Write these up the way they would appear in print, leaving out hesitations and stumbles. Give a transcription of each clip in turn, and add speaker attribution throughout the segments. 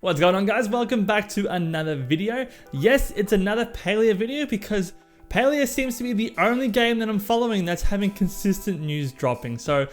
Speaker 1: What's going on, guys? Welcome back to another video. Yes, it's another Palia video because Palia seems to be the only game that I'm following that's having consistent news dropping. So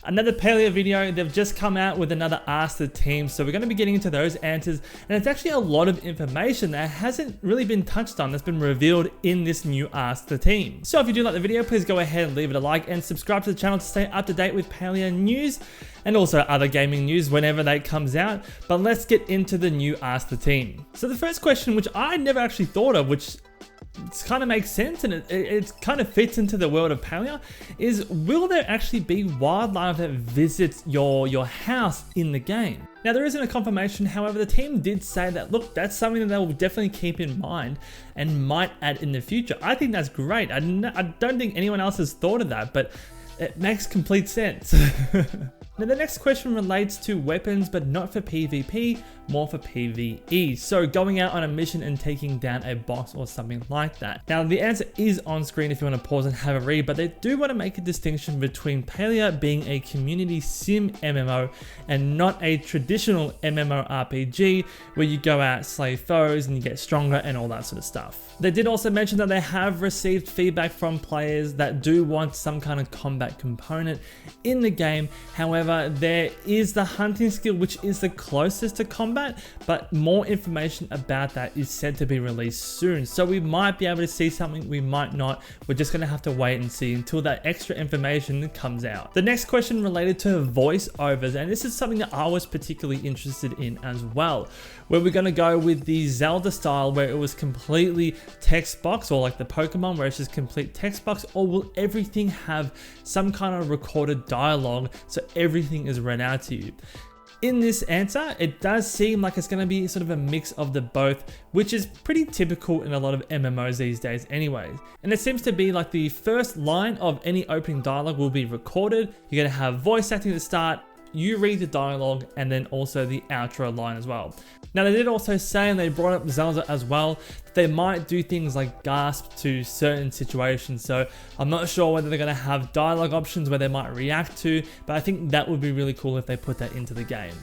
Speaker 1: another Palia video, they've just come out with another Ask the Team. So we're going to be getting into those answers, and it's actually a lot of information that hasn't really been touched on that's been revealed in this new Ask the Team. So if you do like the video, please go ahead and leave it a like and subscribe to the channel to stay up to date with Palia news and also other gaming news whenever that comes out. But let's get into the new Ask the Team. So the first question, which I never actually thought of, which kind of makes sense and it kind of fits into the world of Palia, is will there actually be wildlife that visits your house in the game? Now, there isn't a confirmation, however, the team did say that, look, that's something that they will definitely keep in mind and might add in the future. I think that's great. I don't think anyone else has thought of that, but it makes complete sense. Now, the next question relates to weapons, but not for PvP, more for PvE. So going out on a mission and taking down a boss or something like that. Now, the answer is on screen if you want to pause and have a read, but they do want to make a distinction between Palia being a community sim MMO and not a traditional MMORPG where you go out, slay foes, and you get stronger and all that sort of stuff. They did also mention that they have received feedback from players that do want some kind of combat component in the game. However, there is the hunting skill, which is the closest to combat, but more information about that is said to be released soon. So we might be able to see something, we might not. We're just going to have to wait and see until that extra information comes out. The next question related to voiceovers, and this is something that I was particularly interested in as well, where we're going to go with the Zelda style where it was completely text box, or like the Pokemon where it's just complete text box, or will everything have some kind of recorded dialogue so everything is read out to you? In this answer, it does seem like it's going to be sort of a mix of the both, which is pretty typical in a lot of MMOs these days anyways. And it seems to be like the first line of any opening dialogue will be recorded. You're going to have voice acting at the start, you read the dialogue, and then also the outro line as well. Now, they did also say, and they brought up Zelda as well, that they might do things like gasp to certain situations. So I'm not sure whether they're going to have dialogue options where they might react to, but I think that would be really cool if they put that into the game.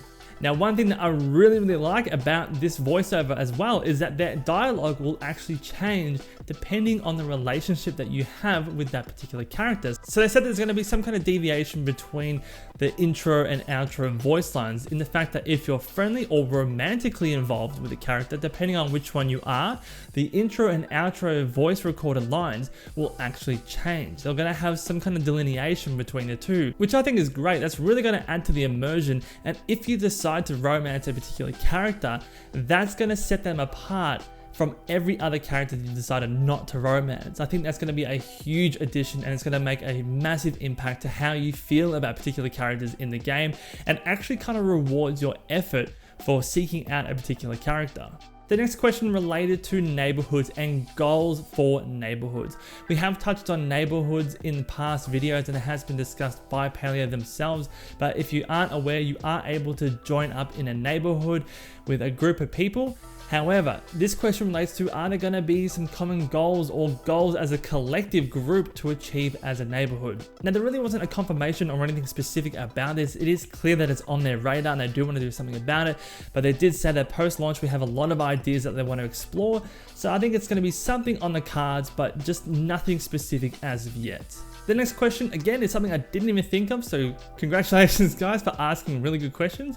Speaker 1: Now, one thing that I really like about this voiceover as well is that their dialogue will actually change depending on the relationship that you have with that particular character. So they said there's going to be some kind of deviation between the intro and outro voice lines, in the fact that if you're friendly or romantically involved with a character, depending on which one you are, the intro and outro voice recorded lines will actually change. They're going to have some kind of delineation between the two, which I think is great. That's really going to add to the immersion. And if you decide to romance a particular character, that's going to set them apart from every other character that you decided not to romance. I think that's going to be a huge addition, and it's going to make a massive impact to how you feel about particular characters in the game, and actually kind of rewards your effort for seeking out a particular character. The next question related to neighborhoods and goals for neighborhoods. We have touched on neighborhoods in past videos, and it has been discussed by Palia themselves, but if you aren't aware, you are able to join up in a neighborhood with a group of people. However, this question relates to, are there going to be some common goals or goals as a collective group to achieve as a neighborhood? Now, there really wasn't a confirmation or anything specific about this. It is clear that it's on their radar and they do want to do something about it, but they did say that post-launch we have a lot of ideas that they want to explore. So I think it's going to be something on the cards, but just nothing specific as of yet. The next question, again, is something I didn't even think of, so congratulations guys for asking really good questions.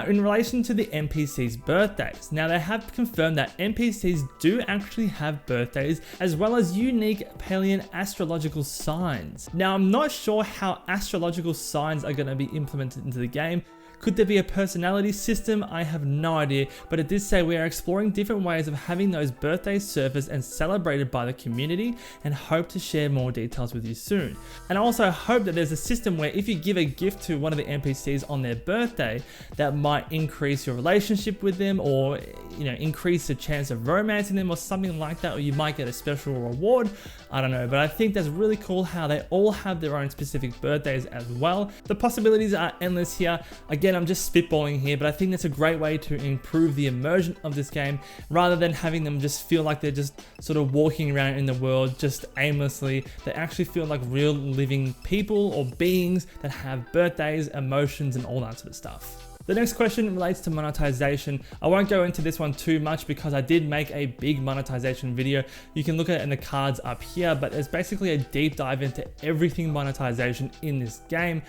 Speaker 1: In relation to the NPCs' birthdays. Now, they have confirmed that NPCs do actually have birthdays, as well as unique Palian astrological signs. Now, I'm not sure how astrological signs are going to be implemented into the game. Could there be a personality system? I have no idea, but it did say we are exploring different ways of having those birthdays surfaced and celebrated by the community, and hope to share more details with you soon. And I also hope that there's a system where if you give a gift to one of the NPCs on their birthday, that might increase your relationship with them, or increase the chance of romancing them or something like that, or you might get a special reward. I don't know, but I think that's really cool how they all have their own specific birthdays as well. The possibilities are endless here. Again, I'm just spitballing here, but I think that's a great way to improve the immersion of this game, rather than having them just feel like they're just sort of walking around in the world just aimlessly. They actually feel like real living people or beings that have birthdays, emotions, and all that sort of stuff. The next question relates to monetization. I won't go into this one too much because I did make a big monetization video. You can look at it in the cards up here, but it's basically a deep dive into everything monetization in this game.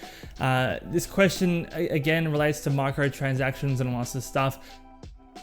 Speaker 1: This question again relates to microtransactions and lots of stuff.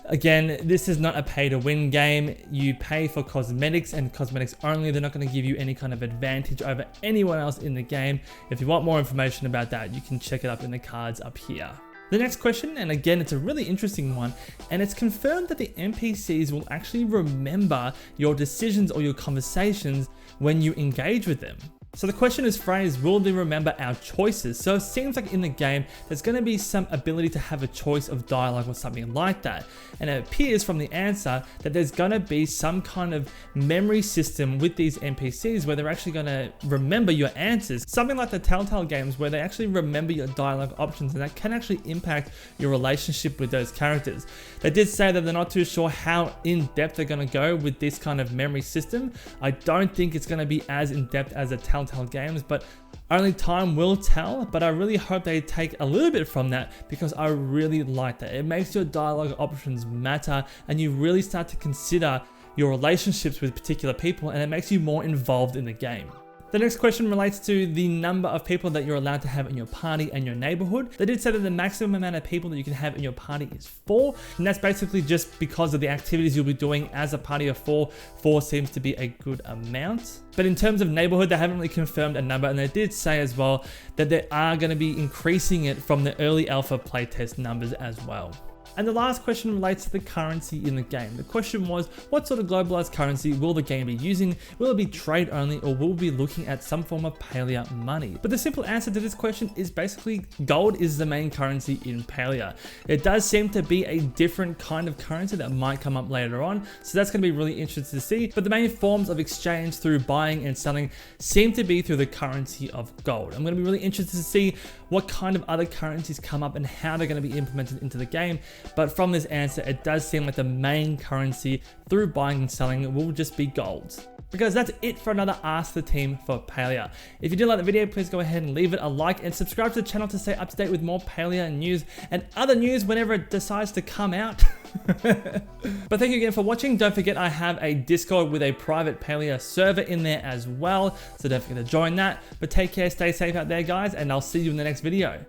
Speaker 1: Again, this is not a pay to win game. You pay for cosmetics and cosmetics only. They're not going to give you any kind of advantage over anyone else in the game. If you want more information about that, you can check it up in the cards up here. The next question, and again, it's a really interesting one, and it's confirmed that the NPCs will actually remember your decisions or your conversations when you engage with them. So the question is phrased, will they remember our choices? So it seems like in the game, there's going to be some ability to have a choice of dialogue or something like that. And it appears from the answer that there's going to be some kind of memory system with these NPCs where they're actually going to remember your answers. Something like the Telltale games where they actually remember your dialogue options, and that can actually impact your relationship with those characters. They did say that they're not too sure how in depth they're going to go with this kind of memory system. I don't think it's going to be as in depth as a Telltale games, but only time will tell. But I really hope they take a little bit from that, because I really like that. It makes your dialogue options matter, and you really start to consider your relationships with particular people, and it makes you more involved in the game. The next question relates to the number of people that you're allowed to have in your party and your neighborhood. They did say that the maximum amount of people that you can have in your party is 4, and that's basically just because of the activities you'll be doing as a party of 4. 4 seems to be a good amount. But in terms of neighborhood, they haven't really confirmed a number, and they did say as well that they are going to be increasing it from the early alpha playtest numbers as well. And the last question relates to the currency in the game. The question was, what sort of globalized currency will the game be using? Will it be trade only, or will we be looking at some form of Palia money? But the simple answer to this question is basically gold is the main currency in Palia. It does seem to be a different kind of currency that might come up later on, so that's going to be really interesting to see. But the main forms of exchange through buying and selling seem to be through the currency of gold. I'm going to be really interested to see what kind of other currencies come up and how they're going to be implemented into the game. But from this answer, it does seem like the main currency through buying and selling will just be gold. Because that's it for another Ask the Team for Palia. If you did like the video, please go ahead and leave it a like and subscribe to the channel to stay up to date with more Palia news and other news whenever it decides to come out. But thank you again for watching. Don't forget I have a Discord with a private Palia server in there as well, so don't forget to join that. But take care, stay safe out there guys, and I'll see you in the next video.